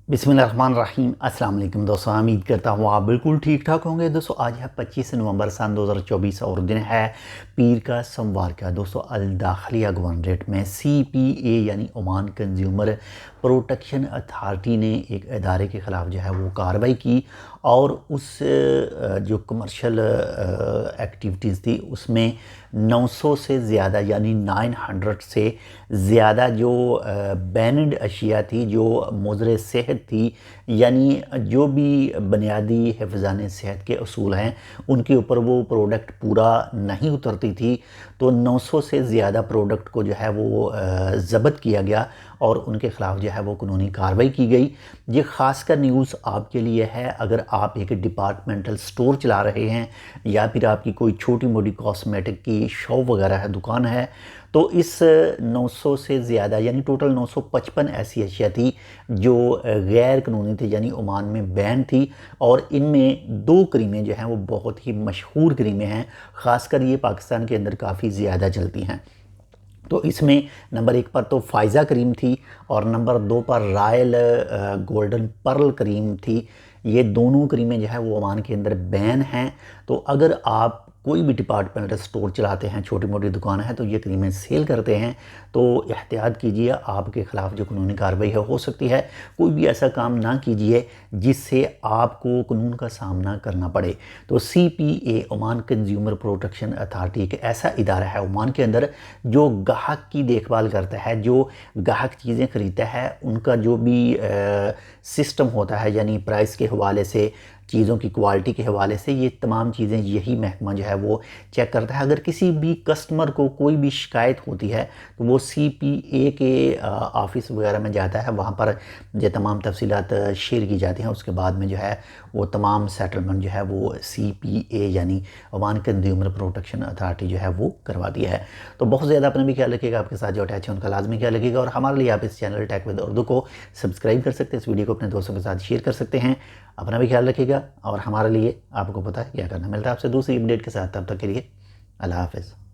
बिस्मिल्लाहिर्रहमानिर्रहीम। अस्सलाम वालेकुम दोस्तों, उम्मीद करता हूँ आप बिल्कुल ठीक ठाक होंगे। दोस्तों आज है 25 नवंबर सन 2024 और दिन है पीर का सोमवार का। दोस्तों अल दाखिलिया गवर्नरेट में CPA यानी ओमान कंज्यूमर प्रोटेक्शन अथॉरिटी ने एक इदारे के ख़िलाफ़ जो है वो कार्रवाई की और उस जो कमर्शियल एक्टिविटीज़ थी उसमें 900 से ज़्यादा यानी 900 से ज़्यादा जो बैनड अशिया थी, जो मुज़र सेहत थी, यानी जो भी बुनियादी हिफ़्ज़ान सेहत के असूल हैं उनके ऊपर वो प्रोडक्ट पूरा नहीं उतरती थी, तो 900 से ज़्यादा प्रोडक्ट को जो है वो ज़ब्त किया गया और उनके ख़िलाफ़ जो है वो कानूनी कार्रवाई की गई। ये ख़ासकर न्यूज़ आपके लिए है अगर आप एक डिपार्टमेंटल स्टोर चला रहे हैं या फिर आपकी कोई छोटी मोटी कॉस्मेटिक की शॉप वगैरह है, दुकान है, तो इस 900 से ज़्यादा यानी टोटल 955 ऐसी अशिया थी जो गैर कानूनी थी यानी ओमान में बैन थी और इनमें 2 क्रीमें जो हैं वो बहुत ही मशहूर क्रीमें हैं, ख़ासकर ये पाकिस्तान के अंदर काफ़ी ज़्यादा चलती हैं। तो इसमें नंबर 1 पर तो फ़ायज़ा क्रीम थी और नंबर 2 पर रॉयल गोल्डन पर्ल क्रीम थी। ये दोनों क्रीमें जो है वो ओमान के अंदर बैन हैं। तो अगर आप कोई भी डिपार्टमेंटल स्टोर चलाते हैं, छोटी मोटी दुकान है, तो ये क्रीमें सेल करते हैं, तो एहतियात कीजिए, आपके ख़िलाफ़ जो कानूनी कार्रवाई है हो सकती है। कोई भी ऐसा काम ना कीजिए जिससे आपको कानून का सामना करना पड़े। तो CPA Oman consumer protection authority एक ऐसा इदारा है ओमान के अंदर जो गाहक की देखभाल करता है, जो गाहक चीज़ें ख़रीदता है, उनका जो भी सिस्टम होता है यानी प्राइस के हवाले से, चीज़ों की क्वालिटी के हवाले से, ये तमाम चीज़ें यही महकमा जो है वो चेक करता है। अगर किसी भी कस्टमर को कोई भी शिकायत होती है तो वो CPA के ऑफ़िस वगैरह में जाता है, वहाँ पर ये तमाम तफसीलात शेयर की जाती हैं। उसके बाद में जो है वो तमाम सेटलमेंट जो है वो CPA यानी ओमान कंज्यूमर प्रोटेक्शन अथॉरिटी जो है वो करवाती है। तो बहुत ज़्यादा अपना भी ख्याल रखिएगा, आपके साथ जो अटैच है उनका लाजमी ख्याल रखिएगा और हमारे लिए आप इस चैनल टेक विद उर्दू को सब्सक्राइब कर सकते हैं, इस वीडियो को अपने दोस्तों के साथ शेयर कर सकते हैं। अपना भी ख्याल रखिएगा और हमारे लिए आपको पता है क्या करना। मिलता है आपसे दूसरी अपडेट के साथ, तब तक के लिए अल्लाह हाफ़िज़।